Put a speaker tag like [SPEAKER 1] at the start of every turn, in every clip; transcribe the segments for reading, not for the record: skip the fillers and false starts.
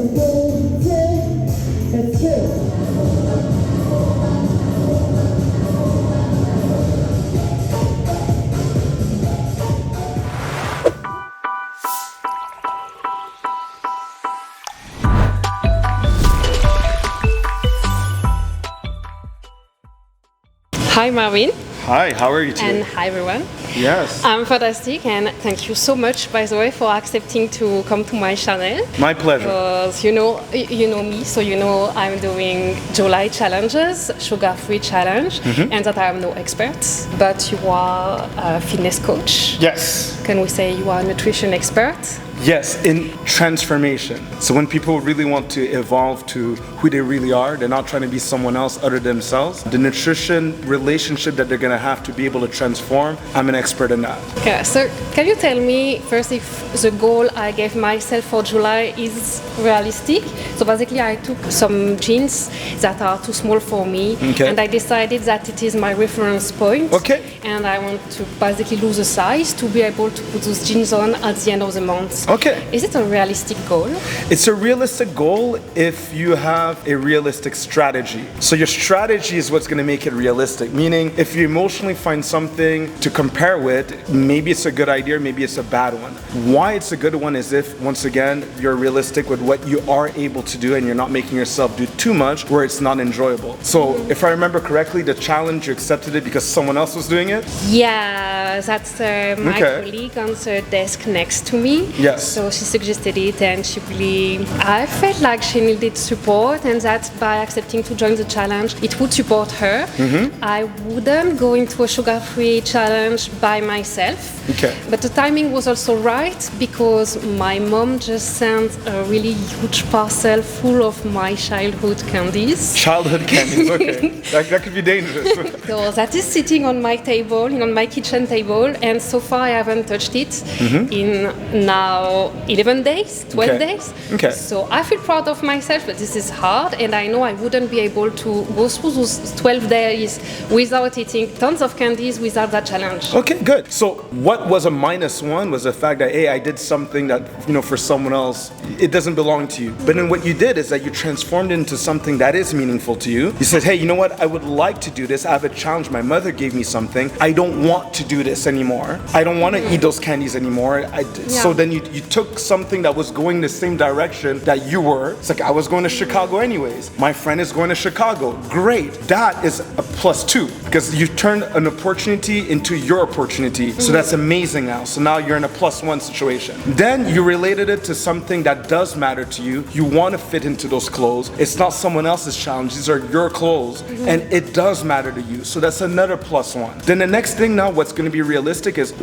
[SPEAKER 1] Let's go.
[SPEAKER 2] Hi Marvin.
[SPEAKER 3] Hi, how are you today?
[SPEAKER 2] And hi everyone.
[SPEAKER 3] Yes.
[SPEAKER 2] I'm fantastic and thank you so much, by the way, for accepting to come to my channel.
[SPEAKER 3] My pleasure.
[SPEAKER 2] Because you know me, so you know I'm doing July challenges, sugar-free challenge, and that I am no expert, but you are a fitness coach.
[SPEAKER 3] Yes.
[SPEAKER 2] Can we say you are a nutrition expert?
[SPEAKER 3] Yes, in transformation. So when people really want to evolve to who they really are, they're not trying to be someone else other than themselves. The nutrition relationship that they're going to have to be able to transform, I'm an expert in that.
[SPEAKER 2] Okay, so can you tell me first if the goal I gave myself for July is realistic? So basically I took some jeans that are too small for me, and I decided that it is my reference point.
[SPEAKER 3] Okay.
[SPEAKER 2] And I want to basically lose a size to be able to put those jeans on at the end of the month.
[SPEAKER 3] Okay.
[SPEAKER 2] Is it a realistic goal?
[SPEAKER 3] It's a realistic goal if you have a realistic strategy. So your strategy is what's going to make it realistic. Meaning, if you emotionally find something to compare with, maybe it's a good idea, maybe it's a bad one. Why it's a good one is if, once again, you're realistic with what you are able to do and you're not making yourself do too much where it's not enjoyable. So if I remember correctly, the challenge, you accepted it because someone else was doing it?
[SPEAKER 2] Yeah, that's my colleague on the desk next to me.
[SPEAKER 3] Yes.
[SPEAKER 2] So she suggested it and she really, I felt like she needed support and that by accepting to join the challenge, it would support her. I wouldn't go into a sugar-free challenge by myself.
[SPEAKER 3] Okay.
[SPEAKER 2] But the timing was also right because my mom just sent a really huge parcel full of my childhood candies.
[SPEAKER 3] Childhood candies, okay. that could be dangerous.
[SPEAKER 2] So that is sitting on my table, on my kitchen table, and so far I haven't touched it in now 11 days, 12 days.
[SPEAKER 3] Okay.
[SPEAKER 2] So I feel proud of myself, but this is hard, and I know I wouldn't be able to go through those 12 days without eating tons of candies without that challenge.
[SPEAKER 3] Okay, good. So what was a -1 was the fact that, hey, I did something that, for someone else, it doesn't belong to you. But then what you did is that you transformed it into something that is meaningful to you. You said, hey, you know what? I would like to do this. I have a challenge. My mother gave me something. I don't want to do this anymore. I don't want to eat those candies anymore. So then you took something that was going the same direction that you were. It's like, I was going to Chicago anyways. My friend is going to Chicago. Great. That is a +2 because you turned an opportunity into your opportunity. So that's amazing now. So now you're in a +1 situation. Then you related it to something that does matter to you. You want to fit into those clothes. It's not someone else's challenge. These are your clothes and it does matter to you. So that's another +1. Then the next thing now, what's going to be realistic is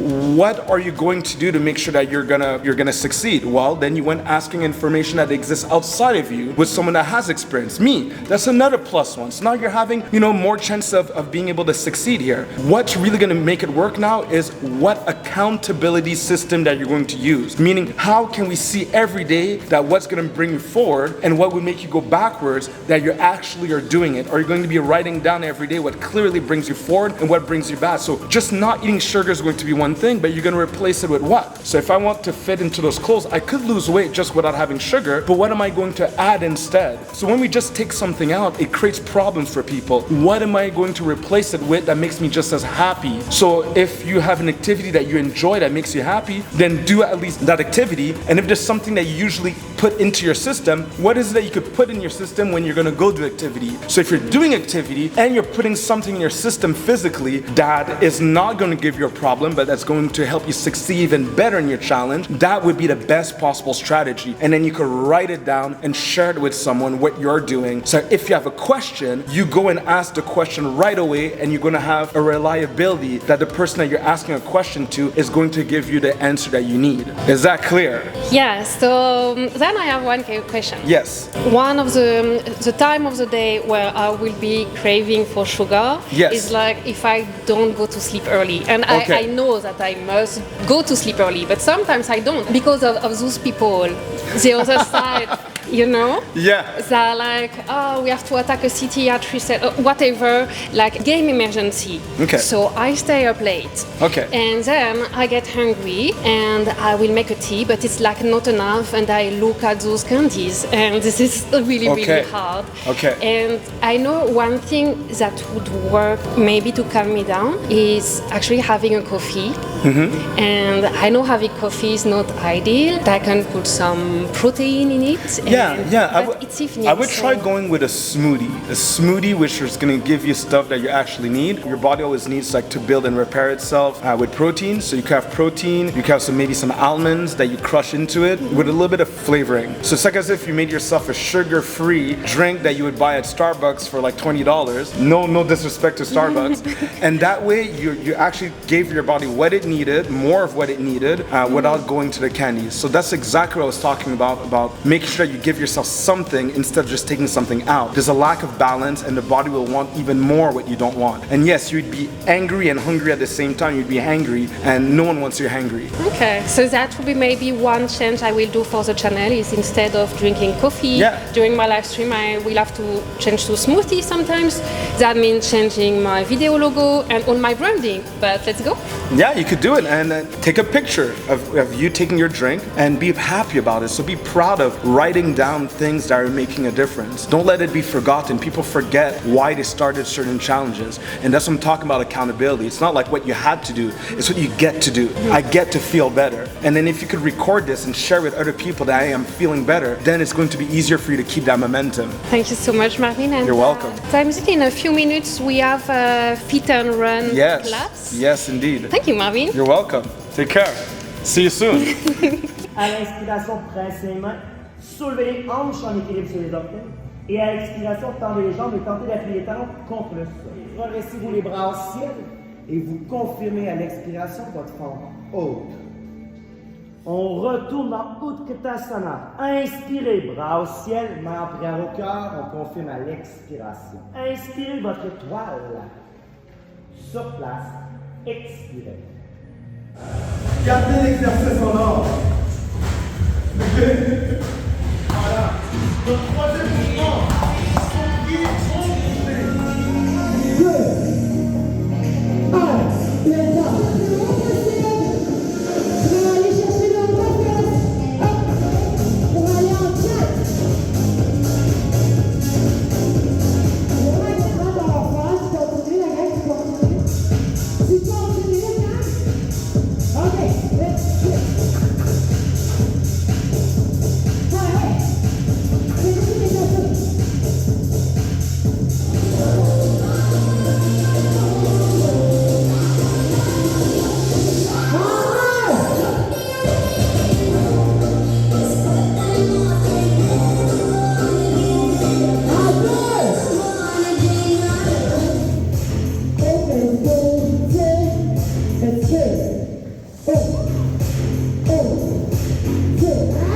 [SPEAKER 3] what are you going to do to make sure that you're gonna succeed? Well, then you went asking information that exists outside of you with someone that has experience. Me, that's another +1. So now you're having, more chance of being able to succeed here. What's really gonna make it work now is what accountability system that you're going to use. Meaning, how can we see every day that what's gonna bring you forward and what would make you go backwards that you actually are doing it? Are you going to be writing down every day what clearly brings you forward and what brings you back? So just not eating sugar is going to be one thing, but you're gonna replace it with what? So if I want to fit into those clothes, I could lose weight just without having sugar, but what am I going to add instead? So when we just take something out, it creates problems for people. What am I going to replace it with that makes me just as happy? So if you have an activity that you enjoy that makes you happy, then do at least that activity. And if there's something that you usually put into your system, what is it that you could put in your system when you're gonna go do activity? So if you're doing activity and you're putting something in your system physically that is not gonna give you a problem, but that's going to help you succeed even better in your challenge, that would be the best possible strategy. And then you could write it down and share it with someone what you're doing. So if you have a question, you go and ask the question right away and you're gonna have a reliability that the person that you're asking a question to is going to give you the answer that you need. Is that clear?
[SPEAKER 2] Yeah, so then I have one question.
[SPEAKER 3] Yes.
[SPEAKER 2] One of the time of the day where I will be craving for sugar is like if I don't go to sleep early. And I know that I must go to sleep early, but sometimes I don't. because of those people, the other side, you know?
[SPEAKER 3] Yeah.
[SPEAKER 2] They're like, oh, we have to attack a city at 3 whatever, like game emergency.
[SPEAKER 3] Okay.
[SPEAKER 2] So I stay up late.
[SPEAKER 3] Okay.
[SPEAKER 2] And then I get hungry and I will make a tea, but it's like not enough, and I look at those candies, and this is really, really hard.
[SPEAKER 3] Okay.
[SPEAKER 2] And I know one thing that would work maybe to calm me down is actually having a coffee. Mm-hmm. And I know having coffee is not ideal. I can put some protein in it.
[SPEAKER 3] I would try going with a smoothie which is going to give you stuff that you actually need. Your body always needs like to build and repair itself with protein. So you can have protein, you can have maybe some almonds that you crush into it with a little bit of flavoring. So it's like as if you made yourself a sugar-free drink that you would buy at Starbucks for like $20. No disrespect to Starbucks. And that way you actually gave your body what it needed, more of what it needed, without going to the candies. So that's exactly what I was talking about making sure you give yourself something instead of just taking something out. There's a lack of balance, and the body will want even more what you don't want. And yes, you'd be angry and hungry at the same time. You'd be hangry, and no one wants you hangry.
[SPEAKER 2] Okay, so that would be maybe one change I will do for the channel, is instead of drinking coffee during my live stream, I will have to change to smoothie sometimes. That means changing my video logo and all my branding, but let's go.
[SPEAKER 3] Yeah, you could do it, and take a picture of you taking your drink and be happy about it. So be proud of writing down things that are making a difference. Don't let it be forgotten. People forget why they started certain challenges, and that's what I'm talking about, accountability. It's not like what you had to do, it's what you get to do. I get to feel better. And then if you could record this and share with other people that I am feeling better, then it's going to be easier for you to keep that momentum.
[SPEAKER 2] Thank you so much, Marvin. And
[SPEAKER 3] you're welcome.
[SPEAKER 2] In a few minutes we have a fit and run class.
[SPEAKER 3] Yes, indeed.
[SPEAKER 2] Thank you, Marvin.
[SPEAKER 3] You're welcome. Take care. See you soon.
[SPEAKER 4] À l'inspiration, pressez les mains, soulevez les hanches en équilibre sur les orteils. Et à l'expiration, tendez les jambes et tentez d'appuyer les talons contre le sol. Redressez-vous les bras au ciel et vous confirmez à l'expiration votre forme haute. On retourne en Utkatasana. Inspirez, bras au ciel, main en prière au cœur, on confirme à l'expiration. Inspirez votre étoile. Sur place, expirez.
[SPEAKER 5] Gardez l'exercice en ordre. Voilà. Notre troisième mouvement.
[SPEAKER 1] Let's go.